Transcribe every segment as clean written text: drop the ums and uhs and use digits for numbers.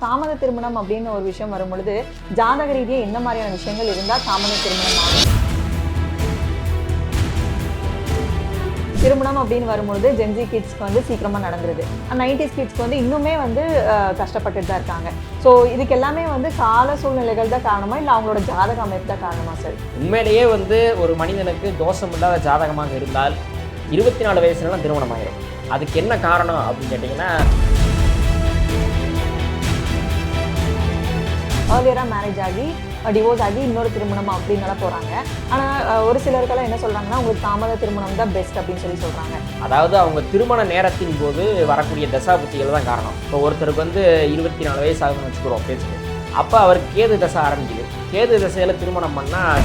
தாமத திருமணம் அப்படின்னு ஒரு விஷயம் வரும் பொழுது ஜாதக ரீதியாக என்ன மாதிரியான விஷயங்கள் இருந்தால் தாமத திருமணம் ஆகும்? திருமணம் அப்படின்னு வரும்பொழுது ஜென்சி கிட்ஸ்க்கு வந்து சீக்கிரமாக நடந்துருது. 90s கிட்ஸ்க்கு வந்து இன்னுமே வந்து கஷ்டப்பட்டுட்டு தான் இருக்காங்க. ஸோ இதுக்கு எல்லாமே வந்து கால சூழ்நிலைகள் தான் காரணமா இல்லை அவங்களோட ஜாதக அமைப்பு தான் காரணமா சார்? உண்மையிலேயே வந்து ஒரு மனிதனுக்கு தோஷம் இல்லாத ஜாதகமாக இருந்தால் 24 வயசுலலாம் திருமணம் ஆகிடும். அதுக்கு என்ன காரணம் அப்படின்னு கேட்டிங்கன்னா, ஏர்லியராக மேரேஜ் ஆகி டிவோர்ஸ் ஆகி இன்னொரு திருமணம் அப்படின்னால போகிறாங்க. ஆனால் ஒரு சிலருக்கெல்லாம் என்ன சொல்கிறாங்கன்னா உங்களுக்கு தாமத திருமணம் தான் பெஸ்ட் அப்படின்னு சொல்கிறாங்க. அதாவது அவங்க திருமண நேரத்தின் போது வரக்கூடிய தசாபுத்திகள் தான் காரணம். இப்போ ஒருத்தருக்கு வந்து 24 வயசு ஆகுதுன்னு வச்சுக்கிறோம் பேசுது. அப்போ அவருக்கு கேது தசை ஆரம்பிக்குது. கேது தசையில் திருமணம் பண்ணால்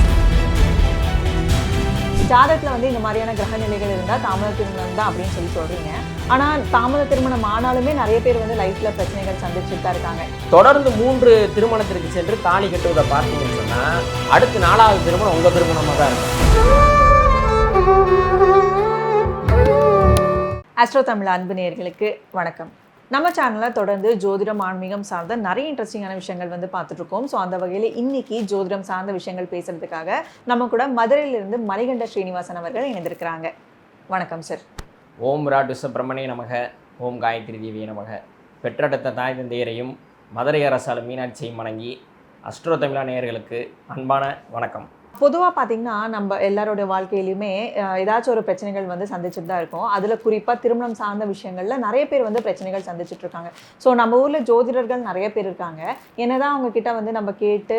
ஜாதகத்தில் வந்து இந்த மாதிரியான கிரக நிலைகள் இருந்தால் தாமத திருமணம் தான் அப்படின்னு சொல்கிறீங்க. ஆனால் தாமத திருமணம் ஆனாலுமே நிறைய பேர் வந்து லைஃப்பில் பிரச்சனைகள் சந்திச்சுட்டு தான் இருக்காங்க. தொடர்ந்து 3 திருமணத்திற்கு சென்று தாலி கட்டுவதை பார்த்தீங்கன்னு சொன்னால் அடுத்து 4வது திருமணம் உங்கள் திருமணமாக தான் இருக்கும். ஆஸ்ட்ரோ தமிழ் அன்பு நேயர்களுக்கு வணக்கம். நம்ம சேனலில் தொடர்ந்து ஜோதிடம் ஆன்மீகம் சார்ந்த நிறைய இன்ட்ரெஸ்டிங்கான விஷயங்கள் வந்து பார்த்துட்ருக்கோம். ஸோ அந்த வகையில் இன்னைக்கு ஜோதிடம் சார்ந்த விஷயங்கள் பேசுறதுக்காக நம்ம கூட மதுரையிலிருந்து மணிகண்ட ஸ்ரீனிவாசன் அவர்கள் இணைந்திருக்கிறாங்க. வணக்கம் சார். ஓம் ராட் சுப்பிரமணிய நமக, ஓம் காயத்ரி தேவிய நமக. பெற்றெடுத்த தாய் தந்தையரையும் மதுரை அரசால் மீனாட்சியையும் வணங்கி அஸ்ட்ரோ தமிழா நேயர்களுக்கு அன்பான வணக்கம். பொதுவாக பார்த்தீங்கன்னா நம்ம எல்லாரோட வாழ்க்கையிலையுமே ஏதாச்சும் ஒரு பிரச்சனைகள் வந்து சந்திச்சுட்டு தான் இருக்கோம். அதில் குறிப்பாக திருமணம் சார்ந்த விஷயங்களில் நிறைய பேர் வந்து பிரச்சனைகள் சந்திச்சுட்டு இருக்காங்க. ஸோ நம்ம ஊரில் ஜோதிடர்கள் நிறைய பேர் இருக்காங்க. என்னதான் அவங்க கிட்ட வந்து நம்ம கேட்டு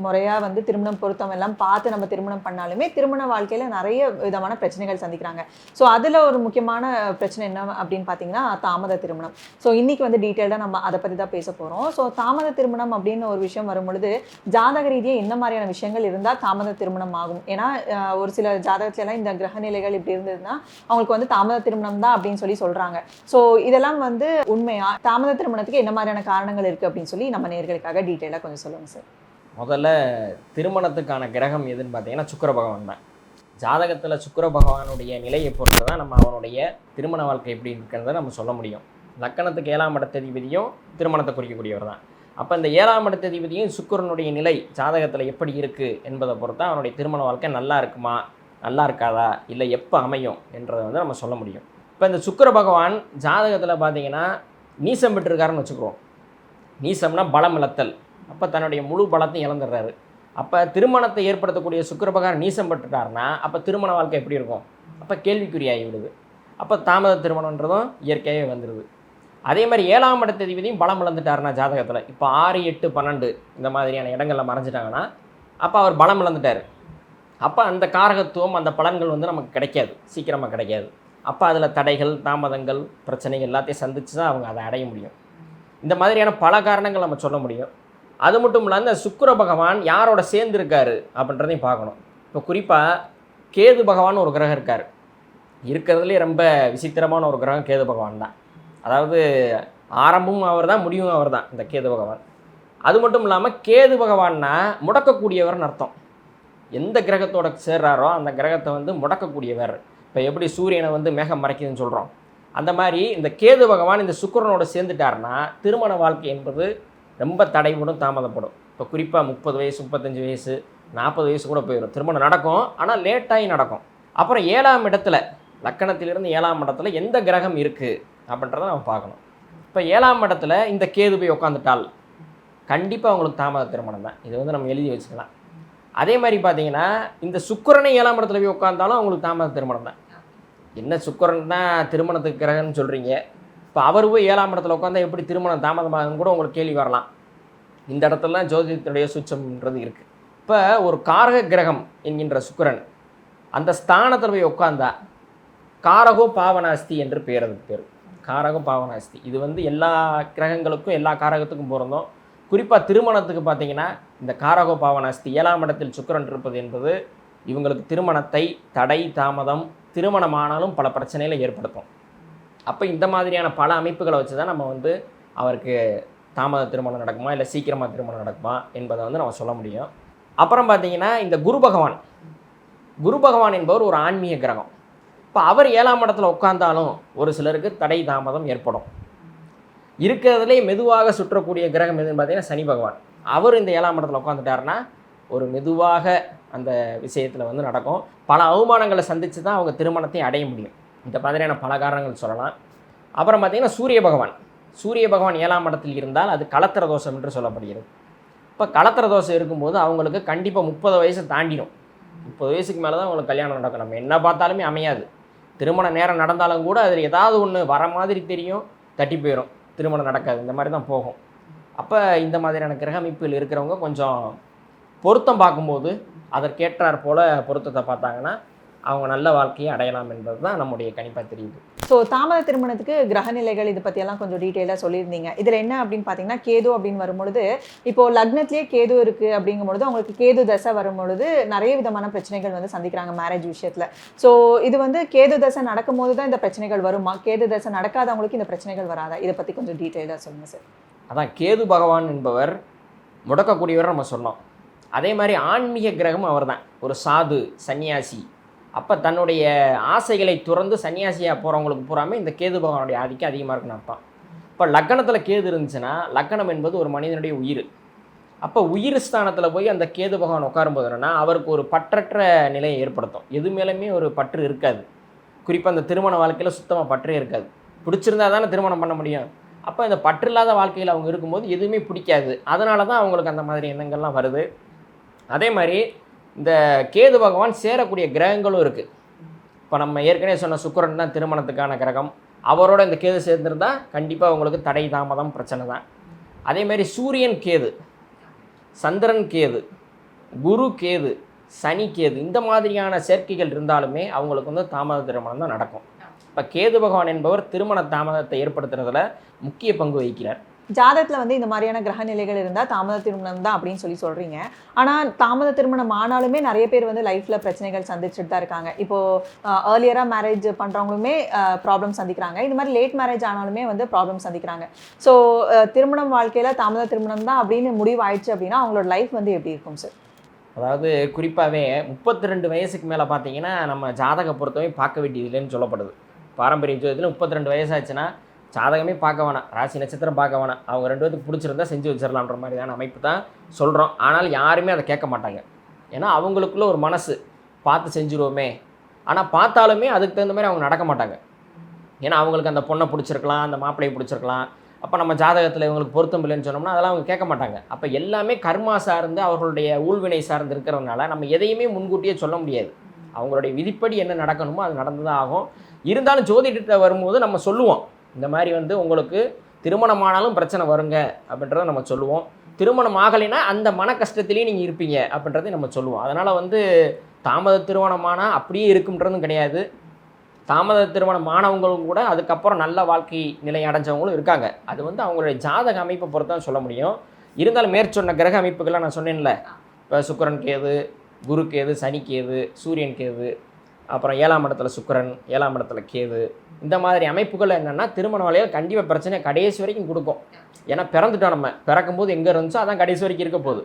முறையாக வந்து திருமணம் பொருத்தம் எல்லாம் பார்த்து நம்ம திருமணம் பண்ணாலுமே திருமண வாழ்க்கையில் நிறைய விதமான பிரச்சனைகள் சந்திக்கிறாங்க. ஸோ அதில் ஒரு முக்கியமான பிரச்சனை என்ன அப்படின்னு பார்த்தீங்கன்னா தாமத திருமணம். ஸோ இன்றைக்கி வந்து டீட்டெயில்டாக நம்ம அதை பற்றி தான் பேச போகிறோம். ஸோ தாமத திருமணம் அப்படின்னு ஒரு விஷயம் வரும் பொழுது ஜாதக ரீதியாக என்ன மாதிரியான விஷயங்கள் இருந்தால் தாமத திருமணம் ஆகும்? ஏன்னா ஒரு சில ஜாதகத்துல எல்லாம் இந்த கிரக நிலைகள் இப்படி இருந்ததுன்னா அவங்களுக்கு வந்து தாமத திருமணம் தான் அப்படின்னு சொல்றாங்க. ஸோ இதெல்லாம் வந்து உண்மையா? தாமத திருமணத்துக்கு என்ன மாதிரியான காரணங்கள் இருக்கு அப்படின்னு சொல்லி நம்ம நேயர்களுக்காக டீட்டெயிலாக கொஞ்சம் சொல்லுங்க சார். முதல்ல திருமணத்துக்கான கிரகம் எதுன்னு பார்த்தீங்கன்னா சுக்கிர பகவான் தான். ஜாதகத்தில் சுக்கிர பகவானுடைய நிலையை பொறுத்து தான் நம்ம அவனுடைய திருமண வாழ்க்கை எப்படி இருக்கிறத நம்ம சொல்ல முடியும். லக்கணத்துக்கு 7ஆம் இடத்ததிபதியும் திருமணத்தை குறிக்கக்கூடியவர் தான். அப்போ இந்த 7ஆம் இடத்ததிபதியும் சுக்கிரனுடைய நிலை ஜாதகத்தில் எப்படி இருக்குது என்பதை பொறுத்து அவனுடைய திருமண வாழ்க்கை நல்லா இருக்குமா நல்லா இருக்காதா இல்லை எப்போ அமையும் என்றதை வந்து நம்ம சொல்ல முடியும். இப்போ இந்த சுக்கிர பகவான் ஜாதகத்தில் பார்த்தீங்கன்னா நீசம் பெற்றிருக்காருன்னு வச்சுக்கிறோம். நீசம்னா பலம் இழத்தல். அப்போ தன்னுடைய முழு பலத்தையும் இழந்துடுறாரு. அப்போ திருமணத்தை ஏற்படுத்தக்கூடிய சுக்கிர பகவான் நீசம் பெற்றுட்டாருன்னா அப்போ திருமண வாழ்க்கை எப்படி இருக்கும்? அப்போ கேள்விக்குறியாகி விடுது. அப்போ தாமத திருமணன்றதும் இயற்கையாகவே வந்துடுது. அதே மாதிரி 7ஆம் இடத்ததிபதியும் பலம் இழந்துட்டாருன்னா ஜாதகத்தில் இப்போ 6, 8, 12 இந்த மாதிரியான இடங்களில் மறைஞ்சிட்டாங்கன்னா அப்போ அவர் பலம் இழந்துட்டார். அப்போ அந்த காரகத்துவம் அந்த பலன்கள் வந்து நமக்கு கிடைக்காது, சீக்கிரமாக கிடைக்காது. அப்போ அதில் தடைகள் தாமதங்கள் பிரச்சனைகள் எல்லாத்தையும் சந்தித்து தான் அவங்க அதை அடைய முடியும். இந்த மாதிரியான பல காரணங்கள் நம்ம சொல்ல முடியும். அது மட்டும் இல்லாமல் இந்த சுக்கிர பகவான் யாரோட சேர்ந்துருக்காரு அப்படின்றதையும் பார்க்கணும். இப்போ குறிப்பாக கேது பகவான் ஒரு கிரகம் இருக்கார். இருக்கிறதுலே ரொம்ப விசித்திரமான ஒரு கிரகம் கேது பகவான் தான். அதாவது ஆரம்பமும் அவர் தான், முடிவும் அவர் தான் இந்த கேது பகவான். அது மட்டும் இல்லாமல் கேது பகவான்னா முடக்கக்கூடியவர்னு அர்த்தம். எந்த கிரகத்தோட சேர்றாரோ அந்த கிரகத்தை வந்து முடக்கக்கூடியவர். இப்போ எப்படி சூரியனை வந்து மேகம் மறைக்குதுன்னு சொல்கிறோம், அந்த மாதிரி இந்த கேது பகவான் இந்த சுக்கிரனோட சேர்ந்துட்டாருன்னா திருமண வாழ்க்கை என்பது ரொம்ப தடைபடும், தாமதப்படும். இப்போ குறிப்பாக 30 வயசு 35 வயசு 40 வயசு கூட போயிடும். திருமணம் நடக்கும், ஆனால் லேட்டாகி நடக்கும். அப்புறம் 7ஆம் இடத்துல லக்கணத்திலிருந்து 7ஆம் இடத்துல எந்த கிரகம் இருக்குது அப்படின்றத நம்ம பார்க்கணும். இப்போ 7ஆம் இடத்துல இந்த கேது போய் உட்காந்துட்டால் கண்டிப்பாக அவங்களுக்கு தாமத திருமணம் தான். இது வந்து நம்ம எழுதி வச்சுக்கலாம். அதே மாதிரி பார்த்தீங்கன்னா இந்த சுக்கிரனை 7ஆம் இடத்துல போய் உட்காந்தாலும் அவங்களுக்கு தாமத திருமணம் தான். என்ன சுக்கிரன் தான் திருமணத்துக்கு கிரகம்னு சொல்கிறீங்க, இப்போ அவர் போய் 7ஆம் இடத்துல உட்காந்தா எப்படி திருமணம் தாமதமாகுன்னு கூட உங்களுக்கு கேள்வி வரலாம். இந்த இடத்துல தான் ஜோதிடத்துடைய சுச்சம்ன்றது இருக்குது. இப்போ ஒரு காரக கிரகம் என்கின்ற சுக்கிரன் அந்த ஸ்தானத்தில் போய் உட்காந்தா காரகோ பாவனாஸ்தி என்று பேர். அதுக்கு பேர் காரகம் பாவனாஸ்தி. இது வந்து எல்லா கிரகங்களுக்கும் எல்லா காரகத்துக்கும் பொருந்தும். குறிப்பாக திருமணத்துக்கு பார்த்தீங்கன்னா இந்த காரகோ பாவனாஸ்தி 7ஆம் இடத்தில் சுக்கிரன் இருப்பது என்பது இவங்களுக்கு திருமணத்தை தடை தாமதம் திருமணமானாலும் பல பிரச்சனைகளை ஏற்படுத்தும். அப்போ இந்த மாதிரியான பல அமைப்புகளை வச்சு தான் நம்ம வந்து அவருக்கு தாமத திருமணம் நடக்குமா இல்லை சீக்கிரமாக திருமணம் நடக்குமா என்பதை வந்து நம்ம சொல்ல முடியும். அப்புறம் பார்த்தீங்கன்னா இந்த குரு பகவான் என்பவர் ஒரு ஆன்மீக கிரகம். இப்போ அவர் 7ஆம் இடத்துல உட்கார்ந்தாலும் ஒரு சிலருக்கு தடை தாமதம் ஏற்படும். இருக்கிறதுலே மெதுவாக சுற்றக்கூடிய கிரகம் எதுன்னு பார்த்தீங்கன்னா சனி பகவான். அவர் இந்த 7ஆம் இடத்துல உட்காந்துட்டாருன்னா ஒரு மெதுவாக அந்த விஷயத்தில் வந்து நடக்கும். பல அவமானங்களை சந்தித்து தான் அவங்க திருமணத்தையும் அடைய முடியும். இந்த மாதிரியான பல காரணங்கள் சொல்லலாம். அப்புறம் பார்த்திங்கன்னா சூரிய பகவான் 7ஆம் இடத்தில் இருந்தால் அது கலத்திர தோஷம் என்று சொல்லப்படுகிறது. இப்போ கலத்திர தோஷம் இருக்கும்போது அவங்களுக்கு கண்டிப்பாக 30 வயசு தாண்டிடும். 30 வயசுக்கு மேலே தான் அவங்களுக்கு கல்யாணம் நடக்கும். நம்ம என்ன பார்த்தாலுமே அமையாது. திருமண நேரம் நடந்தாலும் கூட அதில் ஏதாவது ஒன்று வர மாதிரி தெரியும், தட்டி போயிடும், திருமணம் நடக்காது. இந்த மாதிரி தான் போகும். அப்போ இந்த மாதிரியான கிரக அமைப்பில் இருக்கிறவங்க கொஞ்சம் பொருத்தம் பார்க்கும்போது அதற்கேற்றாற் போல் பொருத்தத்தை பார்த்தாங்கன்னா அவங்க நல்ல வாழ்க்கையை அடையலாம் என்பது தான் நம்முடைய கணிப்பாக தெரியுது. ஸோ தாமத திருமணத்துக்கு கிரகநிலைகள் இது பற்றியெல்லாம் கொஞ்சம் டீட்டெயிலாக சொல்லியிருந்தீங்க. இதில் என்ன அப்படின்னு பார்த்தீங்கன்னா கேது அப்படின்னு வரும்பொழுது, இப்போது லக்னத்திலேயே கேது இருக்குது அப்படிங்கும்பொழுது அவங்களுக்கு கேது தசை வரும்பொழுது நிறைய விதமான பிரச்சனைகள் வந்து சந்திக்கிறாங்க மேரேஜ் விஷயத்தில். ஸோ இது வந்து கேது தசை நடக்கும்போது தான் இந்த பிரச்சனைகள் வருமா, கேது தசை நடக்காதவங்களுக்கு இந்த பிரச்சனைகள் வராதா? இதை பற்றி கொஞ்சம் டீட்டெயிலாக சொல்லுங்கள் சார். அதான் கேது பகவான் என்பவர் முடக்கக்கூடியவர் நம்ம சொன்னோம். அதே மாதிரி ஆன்மீக கிரகம் அவர் தான், ஒரு சாது சன்னியாசி. அப்போ தன்னுடைய ஆசைகளை துறந்து சன்னியாசியாக போகிறவங்களுக்கு பூராமே இந்த கேது பகவானுடைய ஆதிக்கம் அதிகமாக இருக்குன்னு அர்த்தம். இப்போ லக்கணத்தில் கேது இருந்துச்சுன்னா லக்கணம் என்பது ஒரு மனிதனுடைய உயிர். அப்போ உயிர் ஸ்தானத்தில் போய் அந்த கேது பகவான் உட்காரும்போது என்னன்னா அவருக்கு ஒரு பற்றற்ற நிலையை ஏற்படுத்தும். எது மேலுமே ஒரு பற்று இருக்காது. குறிப்பாக அந்த திருமண வாழ்க்கையில் சுத்தமாக பற்றே இருக்காது. பிடிச்சிருந்தா தானே திருமணம் பண்ண முடியும். அப்போ இந்த பற்று இல்லாத வாழ்க்கையில் அவங்க இருக்கும்போது எதுவுமே பிடிக்காது. அதனால தான் அவங்களுக்கு அந்த மாதிரி எண்ணங்கள்லாம் வருது. அதே மாதிரி இந்த கேது பகவான் சேரக்கூடிய கிரகங்களும் இருக்குது. இப்போ நம்ம ஏற்கனவே சொன்ன சுக்கிரன் தான் திருமணத்துக்கான கிரகம். அவரோட இந்த கேது சேர்ந்துருந்தால் கண்டிப்பாக அவங்களுக்கு தடை தாமதம் பிரச்சனை தான். அதேமாதிரி சூரியன் கேது, சந்திரன் கேது, குரு கேது, சனி கேது, இந்த மாதிரியான சேர்க்கைகள் இருந்தாலுமே அவங்களுக்கு வந்து தாமத திருமணம் தான் நடக்கும். இப்போ கேது பகவான் என்பவர் திருமண தாமதத்தை ஏற்படுத்துறதுல முக்கிய பங்கு வகிக்கிறார். ஜாதகத்தில் வந்து இந்த மாதிரியான கிரக நிலைகள் இருந்தால் தாமத திருமணம் தான் அப்படின்னு சொல்கிறீங்க. ஆனால் தாமத திருமணம் ஆனாலுமே நிறைய பேர் வந்து லைஃப்பில் பிரச்சனைகள் சந்திச்சுட்டு தான் இருக்காங்க. இப்போது ஏர்லியராக மேரேஜ் பண்ணுறவங்களுமே ப்ராப்ளம் சந்திக்கிறாங்க. இந்த மாதிரி லேட் மேரேஜ் ஆனாலுமே வந்து ப்ராப்ளம் சந்திக்கிறாங்க. ஸோ திருமணம் வாழ்க்கையில் தாமத திருமணம் தான் அப்படின்னு முடிவாயிடுச்சு அப்படின்னா அவங்களோட லைஃப் வந்து எப்படி இருக்கும் சார்? அதாவது குறிப்பாகவே 32 வயசுக்கு மேலே பார்த்தீங்கன்னா நம்ம ஜாதக பொறுத்தவரை பார்க்க வேண்டியது இல்லைன்னு சொல்லப்படுது. பாரம்பரிய ஜோதிடத்தில் 32 வயசாச்சுன்னா ஜாதகமே பார்க்க வேணாம், ராசி நட்சத்திரம் பார்க்க வேணாம், அவங்க 2 பேருக்கு பிடிச்சிருந்தா செஞ்சு வச்சிடலான்ற மாதிரியான அமைப்பு தான் சொல்கிறோம். ஆனால் யாருமே அதை கேட்க மாட்டாங்க. ஏன்னா அவங்களுக்குள்ள ஒரு மனசு பார்த்து செஞ்சுருவோமே. ஆனால் பார்த்தாலுமே அதுக்கு தகுந்த மாதிரி அவங்க நடக்க மாட்டாங்க. ஏன்னா அவங்களுக்கு அந்த பொண்ணை பிடிச்சிருக்கலாம், அந்த மாப்பிள்ளையை பிடிச்சிருக்கலாம். அப்போ நம்ம ஜாதகத்தில் இவங்களுக்கு பொருத்தம் இல்லைன்னு சொன்னோம்னா அதெல்லாம் அவங்க கேட்க மாட்டாங்க. அப்போ எல்லாமே கர்மா சார்ந்து அவர்களுடைய ஊழ்வினை சார்ந்து இருக்கிறதுனால நம்ம எதையுமே முன்கூட்டியே சொல்ல முடியாது. அவங்களுடைய விதிப்படி என்ன நடக்கணுமோ அது நடந்து தான் ஆகும். இருந்தாலும் ஜோதிடத்தை வரும்போது நம்ம சொல்லுவோம், இந்த மாதிரி வந்து உங்களுக்கு திருமணமானாலும் பிரச்சனை வருங்க அப்படின்றத நம்ம சொல்லுவோம். திருமணம் ஆகலைன்னா அந்த மன கஷ்டத்துலேயே நீங்கள் இருப்பீங்க அப்படின்றதையும் நம்ம சொல்லுவோம். அதனால் வந்து தாமத திருமணமானால் அப்படியே இருக்குன்றதும் கிடையாது. தாமத திருமணம் ஆனவங்களும் கூட அதுக்கப்புறம் நல்ல வாழ்க்கை நிலை அடைஞ்சவங்களும் இருக்காங்க. அது வந்து அவங்களுடைய ஜாதக அமைப்பை பொறுத்து தான் சொல்ல முடியும். இருந்தாலும் மேற்சொன்ன கிரக அமைப்புகள்லாம் நான் சொன்னேன்ல, இப்போ சுக்கிரன் கேது, குரு கேது, சனி கேது, சூரியன் கேது, அப்புறம் 7ஆம் இடத்துல சுக்கிரன், 7ஆம் இடத்துல கேது, இந்த மாதிரி அமைப்புகள் என்னென்னா திருமண வாழ்க்கையில் கண்டிப்பாக பிரச்சனையை கடைசி வரைக்கும் கொடுக்கும். ஏன்னா பிறந்துட்டோம், நம்ம பிறக்கும்போது எங்கே இருந்துச்சோ அதான் கடைசி வரைக்கும் இருக்க போகுது.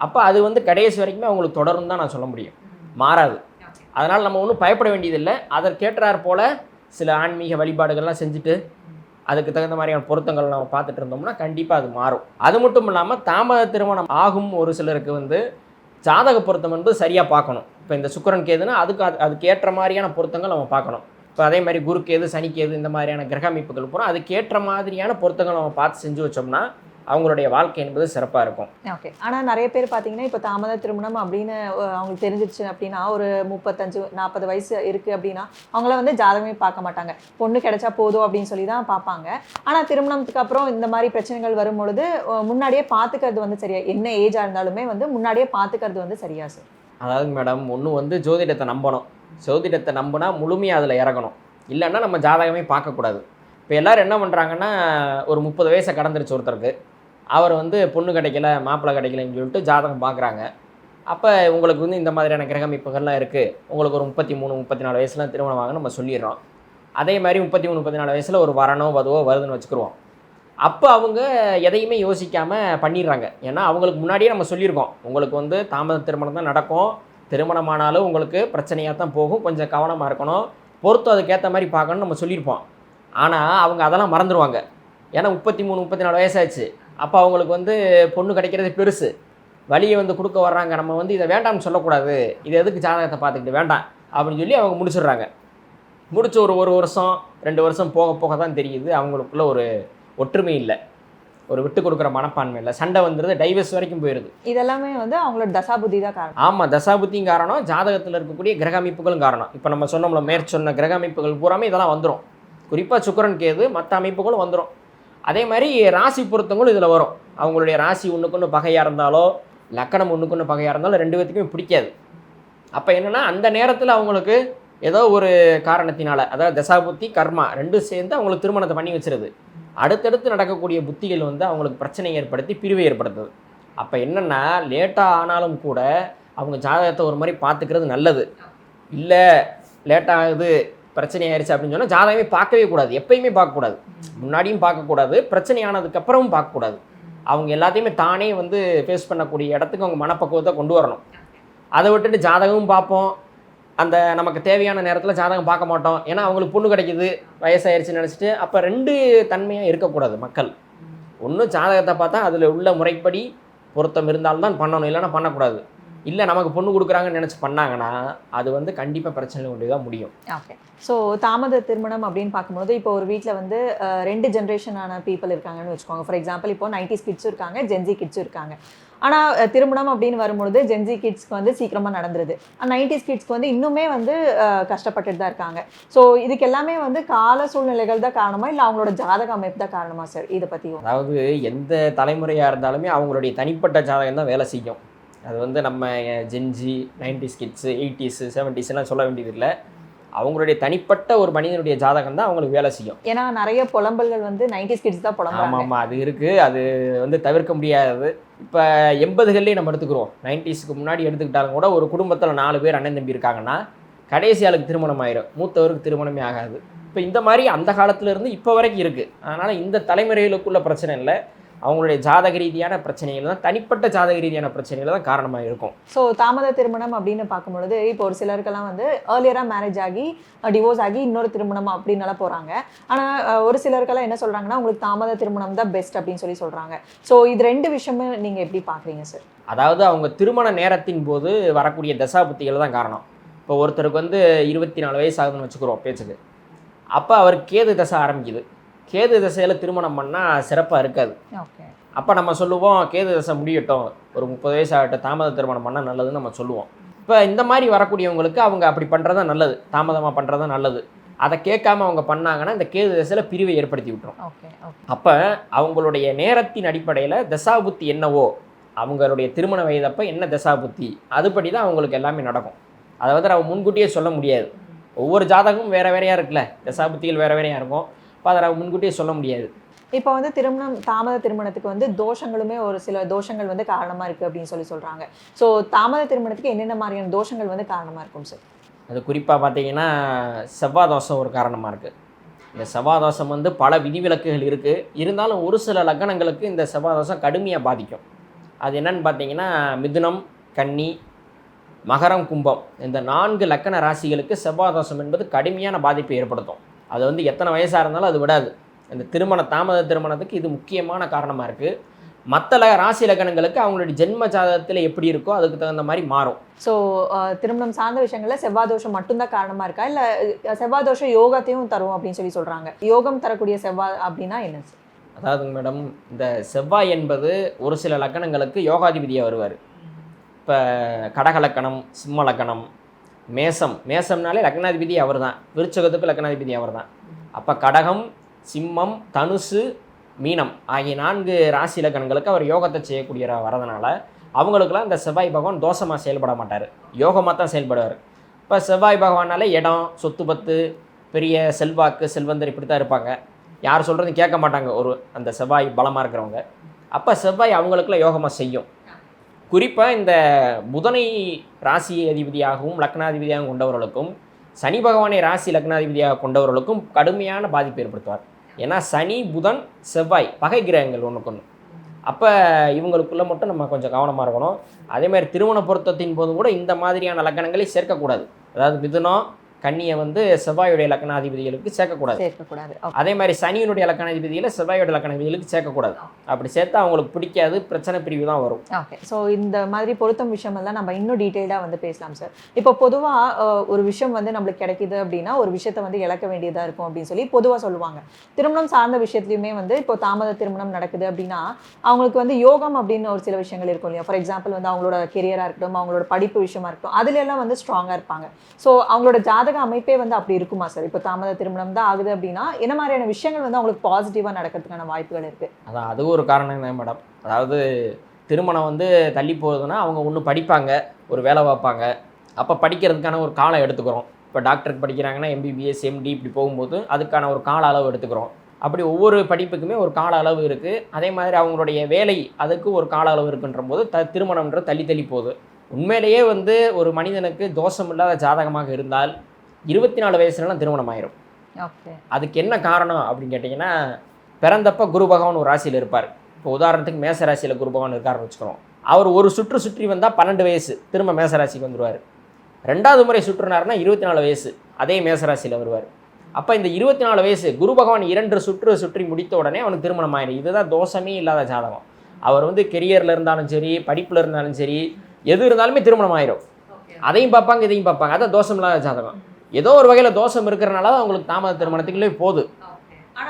அப்போ அது வந்து கடைசி வரைக்குமே அவங்களுக்கு தொடரும் தான் நான் சொல்ல முடியும், மாறாது. அதனால் நம்ம ஒன்றும் பயப்பட வேண்டியதில்லை. அதற்கேற்றாற் போல் சில ஆன்மீக வழிபாடுகள்லாம் செஞ்சுட்டு அதுக்கு தகுந்த மாதிரியான பொருத்தங்கள் நம்ம பார்த்துட்டு இருந்தோம்னா கண்டிப்பாக அது மாறும். அது மட்டும் இல்லாமல் தாமத திருமணம் ஆகும் ஒரு சிலருக்கு வந்து ஜாதக பொருத்தம் வந்து சரியாக பார்க்கணும். இப்போ இந்த சுக்கிரன் கேதுன்னா அதுக்கு ஏற்ற மாதிரியான பொருத்தங்கள் நம்ம பார்க்கணும். இப்போ அதே மாதிரி குரு கேது, சனி கேது, இந்த மாதிரியான கிரக அமைப்புகள் பூரா அதுக்கேற்ற மாதிரியான பொருத்தங்கள் நம்ம பார்த்து செஞ்சு வச்சோம்னா அவங்களுடைய வாழ்க்கை என்பது சிறப்பாக இருக்கும். ஓகே. ஆனால் நிறைய பேர் பார்த்தீங்கன்னா இப்போ தாமத திருமணம் அப்படின்னு அவங்களுக்கு தெரிஞ்சிருச்சு அப்படின்னா ஒரு 35-40 வயசு இருக்குது அப்படின்னா அவங்கள வந்து ஜாதகமே பார்க்க மாட்டாங்க. பொண்ணு கிடைச்சா போதும் அப்படின்னு சொல்லி தான் பார்ப்பாங்க. ஆனால் திருமணத்துக்கு அப்புறம் இந்த மாதிரி பிரச்சனைகள் வரும் பொழுது முன்னாடியே பார்த்துக்கிறது வந்து சரியா, என்ன ஏஜாக இருந்தாலுமே வந்து முன்னாடியே பார்த்துக்கிறது வந்து சரியா சார்? அதாவது மேடம், ஒன்று வந்து ஜோதிடத்தை நம்பணும். ஜோதிடத்தை நம்பினா முழுமையாக அதில் இறங்கணும். இல்லைன்னா நம்ம ஜாதகமே பார்க்கக்கூடாது. இப்போ எல்லோரும் என்ன பண்ணுறாங்கன்னா, ஒரு 30 வயசை கடந்துருச்சு ஒருத்தருக்கு, அவர் வந்து பொண்ணு கிடைக்கல, மாப்பிள்ளை கிடைக்கலன்னு சொல்லிட்டு ஜாதகம் பார்க்குறாங்க. அப்போ உங்களுக்கு வந்து இந்த மாதிரியான கிரகமைப்புகள்லாம் இருக்குது, உங்களுக்கு ஒரு 33-34 வயசுலாம் திருமணம் ஆகுன்னு நம்ம சொல்லிடுறோம். அதே மாதிரி 33-34 வயசில் ஒரு வரனோ வதுவோ வருதுன்னு வச்சுக்கிடுவோம். அப்போ அவங்க எதையுமே யோசிக்காமல் பண்ணிடுறாங்க. ஏன்னா அவங்களுக்கு முன்னாடியே நம்ம சொல்லியிருக்கோம், உங்களுக்கு வந்து தாமத திருமணம் தான் நடக்கும், திருமணமானாலும் உங்களுக்கு பிரச்சனையாக தான் போகும், கொஞ்சம் கவனமாக இருக்கணும், பொறுத்து அதுக்கேற்ற மாதிரி பார்க்கணும்னு நம்ம சொல்லியிருப்போம். ஆனால் அவங்க அதெல்லாம் மறந்துடுவாங்க. ஏன்னா 33 34 வயசாச்சு. அப்போ அவங்களுக்கு வந்து பொண்ணு கிடைக்கிறது பெருசு. வழியை வந்து கொடுக்க வர்றாங்க, நம்ம வந்து இதை வேண்டாம்னு சொல்லக்கூடாது, இது எதுக்கு ஜாதகத்தை பார்த்துக்கிட்டு வேண்டாம் அப்படின்னு சொல்லி அவங்க முடிச்சிடுறாங்க. முடிச்சு ஒரு வருஷம் 2 வருஷம் போக போக தான் தெரியுது அவங்களுக்குள்ள ஒரு ஒற்றுமை இல்லை, ஒரு விட்டு கொடுக்குற மனப்பான்மை இல்லை, சண்டை வந்துடுது, டைவர்ஸ் வரைக்கும் போயிடுது. இதெல்லாமே வந்து அவங்களோட தசாபுத்தி தான் காரணம். ஆமாம், தசாபுத்தியும் காரணம், ஜாதகத்தில் இருக்கக்கூடிய கிரக அமைப்புகளும் காரணம். இப்போ நம்ம சொன்னோம்ல, மேற்சொன்ன கிரக அமைப்புகள் பூராமே இதெல்லாம் வந்துடும். குறிப்பாக சுக்கிரன் கேது மற்ற அமைப்புகளும் வந்துடும். அதே மாதிரி ராசி பொருத்தங்களும் இதில் வரும். அவங்களுடைய ராசி ஒன்றுக்கு ஒன்று பகையாக இருந்தாலோ லக்கணம் ஒன்றுக்கு ஒன்று பகையாக இருந்தாலும் 2 பேத்துக்குமே பிடிக்காது. அப்போ என்னென்னா அந்த நேரத்தில் அவங்களுக்கு ஏதோ ஒரு காரணத்தினால, அதாவது தசாபுத்தி கர்மா 2 சேர்ந்து அவங்களுக்கு திருமணத்தை பண்ணி வச்சிருது. அடுத்தடுத்து நடக்கக்கூடிய புத்திகள் வந்து அவங்களுக்கு பிரச்சனை ஏற்படுத்தி பிரிவை ஏற்படுத்துது. அப்போ என்னென்னா லேட்டாக ஆனாலும் கூட அவங்க ஜாதகத்தை ஒரு மாதிரி பார்த்துக்கிறது நல்லது. இல்லை லேட்டாகுது பிரச்சனை ஆயிடுச்சு அப்படின்னு சொன்னால் ஜாதகமே பார்க்கவே கூடாது, எப்பயுமே பார்க்கக்கூடாது. முன்னாடியும் பார்க்கக்கூடாது, பிரச்சனை ஆனதுக்கப்புறமும் பார்க்கக்கூடாது. அவங்க எல்லாத்தையுமே தானே வந்து ஃபேஸ் பண்ணக்கூடிய இடத்துக்கு அவங்க மனப்பக்குவத்தை கொண்டு வரணும். அதை விட்டுட்டு ஜாதகமும் பார்ப்போம், அந்த நமக்கு தேவையான நேரத்தில் ஜாதகம் பார்க்க மாட்டோம், ஏன்னா அவங்களுக்கு பொண்ணு கிடைக்கிது வயசாயிருச்சுன்னு நினச்சிட்டு. அப்போ 2 தன்மையாக இருக்கக்கூடாது மக்கள். ஒன்று ஜாதகத்தை பார்த்தா அதில் உள்ள முறைப்படி பொருத்தம் இருந்தால்தான் பண்ணணும், இல்லைன்னா பண்ணக்கூடாது. இல்லை நமக்கு பொண்ணு கொடுக்குறாங்கன்னு நினச்சி பண்ணாங்கன்னா அது வந்து கண்டிப்பாக பிரச்சனை கொண்டு தான் முடியும். ஓகே. ஸோ தாமத திருமணம் அப்படின்னு பார்க்கும்போது இப்போ ஒரு வீட்டில் வந்து 2 ஜென்ரேஷனான பீப்புள் இருக்காங்கன்னு வச்சுக்கோங்க. ஃபார் எக்ஸாம்பிள் இப்போ 90s கிட்ஸும் இருக்காங்க, ஜென்சி கிட்ஸும் இருக்காங்க. ஆனால் திருமணம் அப்படின்னு வரும்பொழுது ஜென்சி கிட்ஸ்க்கு வந்து சீக்கிரமாக நடந்துருது, 90s கிட்ஸ்க்கு வந்து இன்னுமே வந்து கஷ்டப்பட்டுட்டு தான் இருக்காங்க. ஸோ இதுக்கு எல்லாமே வந்து கால சூழ்நிலைகள் தான் காரணமா, இல்லை அவங்களோட ஜாதக அமைப்பு தான் காரணமா சார்? இதை பற்றியும். அதாவது எந்த தலைமுறையாக இருந்தாலுமே அவங்களுடைய தனிப்பட்ட ஜாதகம் தான் வேலை செய்யும். அது வந்து நம்ம Gen Z 90s kids 80s 70s சொல்ல வேண்டியதில்லை. அவங்களுடைய தனிப்பட்ட ஒரு மனிதனுடைய ஜாதகம் தான் அவங்களுக்கு வேலை செய்யும். ஏன்னா நிறைய புலம்பல்கள் வந்து 90s கிட்ஸ் தான் புலம்புறாங்க. ஆமாம், அது இருக்குது, அது வந்து தவிர்க்க முடியாதது. இப்போ 80கள்லேயே நம்ம எடுத்துக்கிறோம், 90ஸ்க்கு முன்னாடி எடுத்துக்கிட்டாலும் கூட ஒரு குடும்பத்தில் 4 பேர் அண்ணன் தம்பி இருக்காங்கன்னா கடைசி ஆளுக்கு திருமணம் ஆயிரும், மூத்தவருக்கு திருமணமே ஆகாது. இப்போ இந்த மாதிரி அந்த காலத்துலேருந்து இப்போ வரைக்கும் இருக்குது. அதனால் இந்த தலைமுறைகளுக்குள்ள பிரச்சனை இல்லை, அவங்களுடைய ஜாதக ரீதியான பிரச்சனைகள் தான், தனிப்பட்ட ஜாதக ரீதியான பிரச்சனைகள் தான் காரணமாக இருக்கும். ஸோ தாமத திருமணம் அப்படின்னு பார்க்கும்பொழுது இப்போ ஒரு சிலருக்கெல்லாம் வந்து ஏர்லியராக மேரேஜ் ஆகி டிவோர்ஸ் ஆகி இன்னொரு திருமணம் அப்படின்னால போகிறாங்க. ஆனால் ஒரு சிலருக்கெல்லாம் என்ன சொல்கிறாங்கன்னா உங்களுக்கு தாமத திருமணம் தான் பெஸ்ட் அப்படின்னு சொல்கிறாங்க. ஸோ இது 2 விஷயமும் நீங்கள் எப்படி பார்க்குறீங்க சார்? அதாவது அவங்க திருமண நேரத்தின் போது வரக்கூடிய தசாபுத்திகள் தான் காரணம். இப்போ ஒருத்தருக்கு வந்து 24 வயசு ஆகுதுன்னு வச்சுக்கிறோம் பேச்சுக்கு, அப்போ அவர் கேது தசை ஆரம்பிக்குது. கேது தசையில் திருமணம் பண்ணால் சிறப்பாக இருக்காது. ஓகே. அப்போ நம்ம சொல்லுவோம் கேது தசை முடியட்டும், ஒரு 30 வயசு ஆகட்டும், தாமத திருமணம் பண்ணால் நல்லதுன்னு நம்ம சொல்லுவோம். இப்போ இந்த மாதிரி வரக்கூடியவங்களுக்கு அவங்க அப்படி பண்ணுறது தான் நல்லது, தாமதமாக பண்ணுறது தான் நல்லது. அதை கேட்காம அவங்க பண்ணாங்கன்னா இந்த கேது தசையில் பிரிவை ஏற்படுத்தி விட்டுரும். அப்போ அவங்களுடைய நேரத்தின் அடிப்படையில் தசாபுத்தி என்னவோ, அவங்களுடைய திருமண வயதப்போ என்ன தசாபுத்தி அதுபடி தான் அவங்களுக்கு எல்லாமே நடக்கும். அதை வந்து நம்ம முன்கூட்டியே சொல்ல முடியாது. ஒவ்வொரு ஜாதகமும் வேறு வேறையாக இருக்குல்ல, தசாபுத்திகள் வேறு வேறையாக இருக்கும். இப்போ அதை நம்ம முன்கூட்டியே சொல்ல முடியாது. இப்போ வந்து தாமத திருமணத்துக்கு வந்து தோஷங்களுமே ஒரு சில தோஷங்கள் வந்து காரணமாக இருக்குது அப்படின்னு சொல்கிறாங்க. ஸோ தாமத திருமணத்துக்கு என்னென்ன மாதிரியான தோஷங்கள் வந்து காரணமாக இருக்கும் சார்? அது குறிப்பாக பார்த்தீங்கன்னா செவ்வாய் தோஷம் ஒரு காரணமாக இருக்குது. இந்த செவ்வாய் தோஷம் வந்து பல விதிவிலக்குகள் இருக்குது, இருந்தாலும் ஒரு சில லக்னங்களுக்கு இந்த செவ்வாய் தோஷம் கடுமையாக பாதிக்கும். அது என்னன்னு பார்த்தீங்கன்னா மிதுனம், கன்னி, மகரம், கும்பம், இந்த 4 லக்கண ராசிகளுக்கு செவ்வாய் தோஷம் என்பது கடுமையான பாதிப்பை ஏற்படுத்தும். அது வந்து எத்தனை வயசாக இருந்தாலும் அது விடாது. இந்த தாமத திருமணத்துக்கு இது முக்கியமான காரணமாக இருக்குது. மற்ற ராசி லக்னங்களுக்கு அவங்களுடைய ஜென்ம ஜாதகத்தில் எப்படி இருக்கோ அதுக்கு தகுந்த மாதிரி மாறும். ஸோ திருமணம் சார்ந்த விஷயங்களில் செவ்வாய் தோஷம் மட்டும்தான் காரணமாக இருக்கா, இல்லை செவ்வாய் தோஷம் யோகத்தையும் தரும் அப்படின்னு சொல்கிறாங்க? யோகம் தரக்கூடிய செவ்வாய் அப்படின்னா என்ன சார்? அதாவதுங்க மேடம், இந்த செவ்வாய் என்பது ஒரு சில லக்கணங்களுக்கு யோகாதிபதியாக வருவார். இப்போ கடக லக்கணம், சிம்ம லக்கணம், மேசம்னாலே லக்னாதிபதி அவர் தான், விருச்சகத்துக்கு லக்னாதிபதி அவர் தான். அப்போ கடகம், சிம்மம், தனுசு, மீனம் ஆகிய 4 ராசி லக்கணங்களுக்கு அவர் யோகத்தை செய்யக்கூடிய வரதுனால அவங்களுக்குலாம் இந்த செவ்வாய் பகவான் தோஷமாக செயல்பட மாட்டார், யோகமாக தான் செயல்படுவார். இப்போ செவ்வாய் பகவானாலே இடம், சொத்து பத்து, பெரிய செல்வாக்கு, செல்வந்தர் இப்படி தான் இருப்பாங்க. யார் சொல்கிறது கேட்க மாட்டாங்க அந்த செவ்வாய் பலமாக இருக்கிறவங்க. அப்போ செவ்வாய் அவங்களுக்குலாம் யோகமாக செய்யும். குறிப்பாக இந்த புதனை ராசி அதிபதியாகவும் லக்னாதிபதியாகவும் கொண்டவர்களுக்கும் சனி பகவானை ராசி லக்னாதிபதியாக கொண்டவர்களுக்கும் கடுமையான பாதிப்பு ஏற்படுத்துவார். ஏன்னா சனி, புதன், செவ்வாய் பகை கிரகங்கள் ஒன்றுக்கொன்று. அப்போ இவங்களுக்குள்ளே மட்டும் நம்ம கொஞ்சம் கவனமாக இருக்கணும். அதேமாதிரி திருமண பொருத்தத்தின் போதும் கூட இந்த மாதிரியான லக்கணங்களை சேர்க்கக்கூடாது. அதாவது மிதுனம், கன்னியை வந்து செவ்வாயுடைய லக்னாதிபதிகளுக்கு சேர்க்கக்கூடாது. சேர்க்கக்கூடாது. அதே மாதிரி சனியினுடைய லக்னாதிபதியில் செவ்வாயோட லக்னாதிபதிகளுக்கு சேர்க்கக்கூடாது. அப்படி சேர்த்தா அவங்களுக்கு பிடிக்காது, பிரச்சனை பிரிவு தான் வரும். ஓகே. ஸோ இந்த மாதிரி பொருத்தம் விஷயமெல்லாம் நம்ம இன்னும் டீட்டெயிலாக வந்து பேசலாம் சார். இப்போ பொதுவாக ஒரு விஷயம் வந்து நம்மளுக்கு கிடைக்குது அப்படின்னா ஒரு விஷயத்தை வந்து இழக்க வேண்டியதாக இருக்கும் அப்படின்னு சொல்லி பொதுவாக சொல்லுவாங்க. திருமணம் சார்ந்த விஷயத்துலையுமே வந்து இப்போ தாமத திருமணம் நடக்குது அப்படின்னா அவங்களுக்கு வந்து யோகம் அப்படின்னு ஒரு சில விஷயங்கள் இருக்கும் இல்லையா? ஃபார் எக்ஸாம்பிள் வந்து அவங்களோட கெரியராக இருக்கட்டும், அவங்களோட படிப்பு விஷயமா இருக்கட்டும், அதுல எல்லாம் வந்து ஸ்ட்ராங்காக இருப்பாங்க. ஸோ அவங்களோட ஜாதக அமைப்பே வந்து அப்படி இருக்குமா சார்? இப்போ தாமத திருமணம் தான் ஆகுது அப்படின்னா என்ன மாதிரியான விஷயங்கள் வந்து அவங்களுக்கு பாசிட்டிவாக நடக்கிறதுக்கான வாய்ப்புகள் இருக்கு? அதான் அது ஒரு காரணம் தான் மேடம். அதாவது திருமணம் வந்து தள்ளி போகுதுன்னா அவங்க ஒன்று படிப்பாங்க, ஒரு வேலை பார்ப்பாங்க. அப்போ படிக்கிறதுக்கான ஒரு காலம் எடுத்துக்கிறோம். இப்போ டாக்டருக்கு படிக்கிறாங்கன்னா எம்பிபிஎஸ் எம்டி இப்படி போகும்போது அதுக்கான ஒரு கால அளவு எடுத்துக்கிறோம். அப்படி ஒவ்வொரு படிப்புக்குமே ஒரு கால அளவு இருக்குது. அதே மாதிரி அவங்களுடைய வேலை அதுக்கு ஒரு கால அளவு இருக்குன்ற போது திருமணம்ன்றது தள்ளி தள்ளி போகுது. உண்மையிலேயே வந்து ஒரு மனிதனுக்கு தோஷம் இல்லாத ஜாதகமாக இருந்தால் 24 வயசுலலாம் திருமணம் ஆயிரும். ஓகே. அதுக்கு என்ன காரணம் அப்படின்னு கேட்டிங்கன்னா, பிறந்தப்ப குரு பகவான் ஒரு ராசியில் இருப்பார். இப்போ உதாரணத்துக்கு மேச ராசியில் குரு பகவான் இருக்காருன்னு வச்சுக்கிறோம். அவர் ஒரு சுற்றி வந்தால் 12 வயசு திரும்ப மேச ராசிக்கு வந்துடுவார். 2வது முறை சுற்றுனாருன்னா 24 வயசு அதே மேச ராசியில் வருவார். அப்போ இந்த 24 வயசு குரு பகவான் 2 சுற்றி முடித்த உடனே அவனுக்கு திருமணம் ஆயிடும். இதுதான் தோஷமே இல்லாத ஜாதகம். அவர் வந்து கெரியரில் இருந்தாலும் சரி, படிப்பில் இருந்தாலும் சரி, எது இருந்தாலுமே திருமணம் ஆயிரும். அதையும் பார்ப்பாங்க, இதையும் பார்ப்பாங்க. அதான் தோஷம் இல்லாத ஜாதகம். ஏதோ ஒரு வகையில் தோஷம் இருக்கிறனால தான் அவங்களுக்கு தாமத திருமணத்துக்குள்ளே போகுது.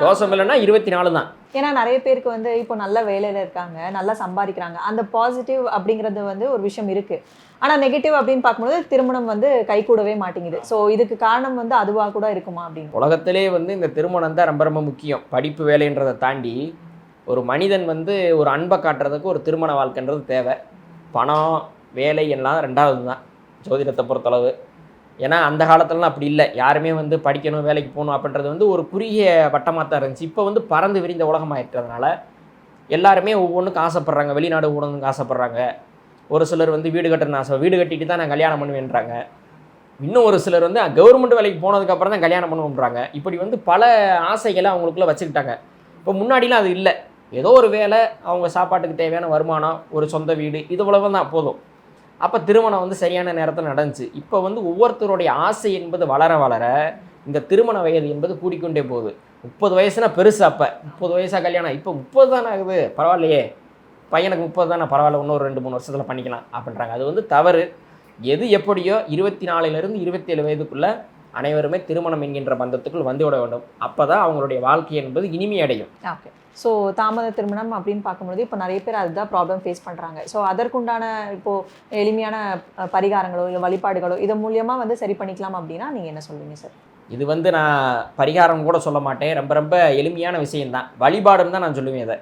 தோஷம் இல்லைன்னா 24 தான். ஏன்னா நிறைய பேருக்கு வந்து இப்போ நல்ல வேலையில் இருக்காங்க, நல்லா சம்பாதிக்கிறாங்க, அந்த பாசிட்டிவ் அப்படிங்கிறது வந்து ஒரு விஷயம் இருக்கு. ஆனால் நெகட்டிவ் அப்படின்னு பார்க்கும்போது திருமணம் வந்து கைகூடவே மாட்டேங்குது. ஸோ இதுக்கு காரணம் வந்து அதுவாக கூட இருக்குமா அப்படின்னு? உலகத்திலே வந்து இந்த திருமணம் தான் ரொம்ப ரொம்ப முக்கியம். படிப்பு வேலைன்றதை தாண்டி ஒரு மனிதன் வந்து ஒரு அன்பை காட்டுறதுக்கு ஒரு திருமண வாழ்க்கைன்றது தேவை. பணம் வேலை எல்லாம் 2வது தான் ஜோதிடத்தை பொறுத்தளவு. ஏன்னா அந்த காலத்துலலாம் அப்படி இல்லை. யாருமே வந்து படிக்கணும், வேலைக்கு போகணும் அப்படின்றது வந்து ஒரு குறுகிய வட்டமாக தான் இருந்துச்சு. இப்போ வந்து பறந்து விரிந்த உலகமாகிட்டதுனால எல்லாருமே ஒவ்வொன்றுக்கு ஆசைப்பட்றாங்க. வெளிநாடு போகணுன்னு ஆசைப்பட்றாங்க. ஒரு சிலர் வந்து வீடு கட்டணும்னு ஆசை, வீடு கட்டிட்டு தான் நான் கல்யாணம் பண்ணுவேன்றாங்க. இன்னும் ஒரு சிலர் வந்து கவர்மெண்ட் வேலைக்கு போனதுக்கப்புறம் தான் கல்யாணம் பண்ணுவோன்றாங்க. இப்படி வந்து பல ஆசைகளை அவங்களுக்குள்ளே வச்சுக்கிட்டாங்க. இப்போ முன்னாடிலாம் அது இல்லை. ஏதோ ஒரு வேலை, அவங்க சாப்பாட்டுக்கு தேவையான வருமானம், ஒரு சொந்த வீடு, இது இவ்வளவு தான் போதும். அப்போ திருமணம் வந்து சரியான நேரத்தில் நடந்துச்சு. இப்போ வந்து ஒவ்வொருத்தருடைய ஆசை என்பது வளர வளர இந்த திருமண வயது என்பது கூடிக்கொண்டே போகுது. 30 வயசுனா பெருசு. அப்போ 30 வயசாக கல்யாணம், இப்போ 30 தானே ஆகுது, பரவாயில்லையே பையனுக்கு 30 தானே, பரவாயில்ல இன்னொரு 2-3 வருஷத்தில் பண்ணிக்கலாம் அப்படின்றாங்க. அது வந்து தவறு. எது எப்படியோ 24லேருந்து 27 வயதுக்குள்ளே அனைவருமே திருமணம் என்கின்ற பந்தத்துக்குள் வந்து விட வேண்டும். அப்போ தான் அவங்களுடைய வாழ்க்கை என்பது இனிமையடையும். ஓகே. ஸோ தாமத திருமணம் அப்படின்னு பார்க்கும்போது இப்போ நிறைய பேர் அதுதான் ப்ராப்ளம் ஃபேஸ் பண்ணுறாங்க. ஸோ அதற்குண்டான இப்போது எளிமையான பரிகாரங்களோ இல்லை வழிபாடுகளோ இது மூலியமாக வந்து சரி பண்ணிக்கலாம் அப்படின்னா நீங்கள் என்ன சொல்லுவீங்க சார்? இது வந்து நான் பரிகாரம் கூட சொல்ல மாட்டேன். ரொம்ப ரொம்ப எளிமையான விஷயம்தான். வழிபாடுன்னு தான் நான் சொல்லுவேன். இதை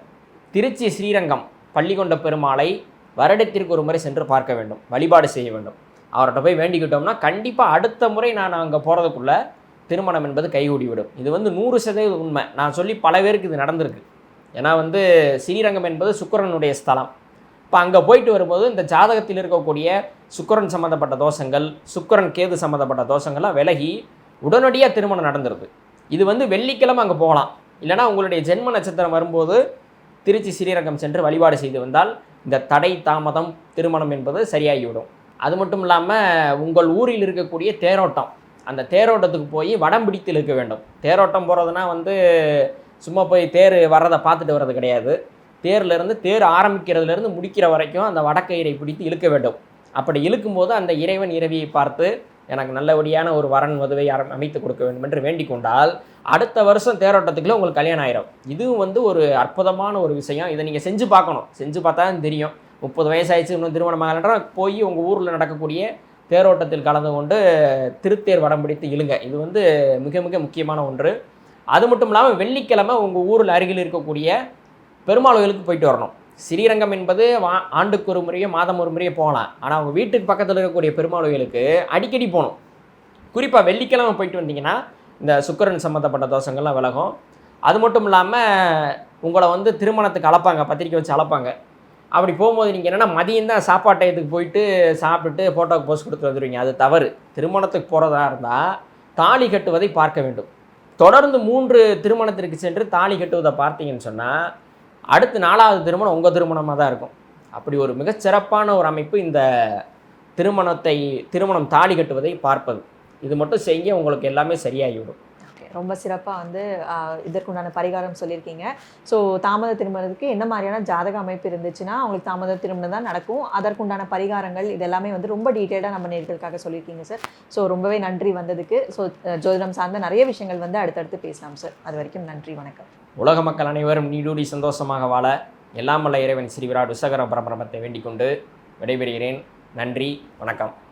திருச்சி ஸ்ரீரங்கம் பள்ளிகொண்ட பெருமாளை வருடத்திற்கு ஒரு முறை சென்று பார்க்க வேண்டும், வழிபாடு செய்ய வேண்டும். அவர்கிட்ட போய் வேண்டிக்கிட்டோம்னா கண்டிப்பாக அடுத்த முறை நான் அங்கே போகிறதுக்குள்ளே திருமணம் என்பது கைகூடிவிடும். இது வந்து 100% உண்மை. நான் சொல்லி பல பேருக்கு இது நடந்திருக்கு. ஏன்னா வந்து ஸ்ரீரங்கம் என்பது சுக்கிரனுடைய ஸ்தலம். இப்போ அங்கே போயிட்டு வரும்போது இந்த ஜாதகத்தில் இருக்கக்கூடிய சுக்கிரன் சம்மந்தப்பட்ட தோஷங்கள், சுக்கிரன் கேது சம்மந்தப்பட்ட தோஷங்கள்லாம் விலகி உடனடியாக திருமணம் நடந்துருது. இது வந்து வெள்ளிக்கிழமை அங்கே போகலாம். இல்லைனா உங்களுடைய ஜென்ம நட்சத்திரம் வரும்போது திருச்சி ஸ்ரீரங்கம் சென்று வழிபாடு செய்து வந்தால் இந்த தடை தாமதம் திருமணம் என்பது சரியாகிவிடும். அது மட்டும் இல்லாமல் உங்கள் ஊரில் இருக்கக்கூடிய தேரோட்டம், அந்த தேரோட்டத்துக்கு போய் வடம் பிடித்து இழுக்க வேண்டும். தேரோட்டம் போகிறதுனா வந்து சும்மா போய் தேர் வர்றதை பார்த்துட்டு வர்றது கிடையாது. தேர்லேருந்து தேர் ஆரம்பிக்கிறதுலேருந்து முடிக்கிற வரைக்கும் அந்த வடக்கயிறை பிடித்து இழுக்க வேண்டும். அப்படி இழுக்கும்போது அந்த இறைவன் இறைவியை பார்த்து எனக்கு நல்லபடியான ஒரு வரன் வதுவை அமைத்து கொடுக்க வேண்டும் என்று வேண்டிக் கொண்டால் அடுத்த வருஷம் தேரோட்டத்துக்குள்ளே உங்களுக்கு கல்யாணம் ஆயிரும். இதுவும் வந்து ஒரு அற்புதமான ஒரு விஷயம். இதை நீங்கள் செஞ்சு பார்க்கணும். செஞ்சு பார்த்தா தான் தெரியும். 30 வயசாகிடுச்சு இன்னும் திருமணம் ஆகலைன்னா போய் உங்கள் ஊரில் நடக்கக்கூடிய தேரோட்டத்தில் கலந்து கொண்டு திருத்தேர் வடம் பிடித்து இழுங்க. இது வந்து மிக மிக முக்கியமான ஒன்று. அது மட்டும் இல்லாமல் வெள்ளிக்கிழமை உங்கள் ஊரில் அருகில் இருக்கக்கூடிய பெருமாள் கோயிலுக்கு போயிட்டு வரணும். ஸ்ரீரங்கம் என்பது ஆண்டுக்கு ஒரு முறையோ மாதம் ஒரு முறையோ போகலாம். ஆனால் அவங்க வீட்டுக்கு பக்கத்தில் இருக்கக்கூடிய பெருமாள் கோயிலுக்கு அடிக்கடி போகணும். குறிப்பாக வெள்ளிக்கிழமை போயிட்டு வந்தீங்கன்னா இந்த சுக்கிரன் சம்மந்தப்பட்ட தோஷங்கள்லாம் விலகும். அது மட்டும் இல்லாமல் உங்களை வந்து திருமணத்துக்கு அழைப்பாங்க, பத்திரிக்கை வச்சு அழைப்பாங்க. அப்படி போகும்போது நீங்கள் என்னென்னா மதியம் தான் சாப்பாட்டு டயத்துக்கு போயிட்டு சாப்பிட்டுட்டு ஃபோட்டோக்கு போஸ்ட் கொடுத்து வந்துடுவீங்க. அது தவறு. திருமணத்துக்கு போகிறதா இருந்தால் தாலி கட்டுவதை பார்க்க வேண்டும். தொடர்ந்து 3 திருமணத்திற்கு சென்று தாலி கட்டுவதை பார்த்தீங்கன்னு சொன்னால் அடுத்து 4வது திருமணம் உங்கள் திருமணமாக தான் இருக்கும். அப்படி ஒரு மிகச்சிறப்பான ஒரு அமைப்பு இந்த திருமணம் தாலி கட்டுவதை பார்ப்பது. இது மட்டும் செய்ய உங்களுக்கு எல்லாமே சரியாகிவிடும். ஓகே, ரொம்ப சிறப்பாக வந்து இதற்குண்டான பரிகாரம் சொல்லியிருக்கீங்க. ஸோ தாமத திருமணத்துக்கு என்ன மாதிரியான ஜாதக அமைப்பு இருந்துச்சுன்னா அவங்களுக்கு தாமத திருமணம் தான் நடக்கும், அதற்குண்டான பரிகாரங்கள் இது எல்லாமே வந்து ரொம்ப டீட்டெயிலாக நம்ம நேர்களுக்காக சொல்லியிருக்கீங்க சார். ஸோ ரொம்பவே நன்றி வந்ததுக்கு. ஸோ ஜோதிடம் சார்ந்த நிறைய விஷயங்கள் வந்து அடுத்தடுத்து பேசலாம் சார். அது வரைக்கும் நன்றி, வணக்கம். உலக மக்கள் அனைவரும் நீடூடி சந்தோஷமாக வாழ எல்லாம் வல்ல இறைவன் ஸ்ரீ விராட் விஸ்வகர பரபிரமத்தை வேண்டிக் கொண்டு விடைபெறுகிறேன். நன்றி, வணக்கம்.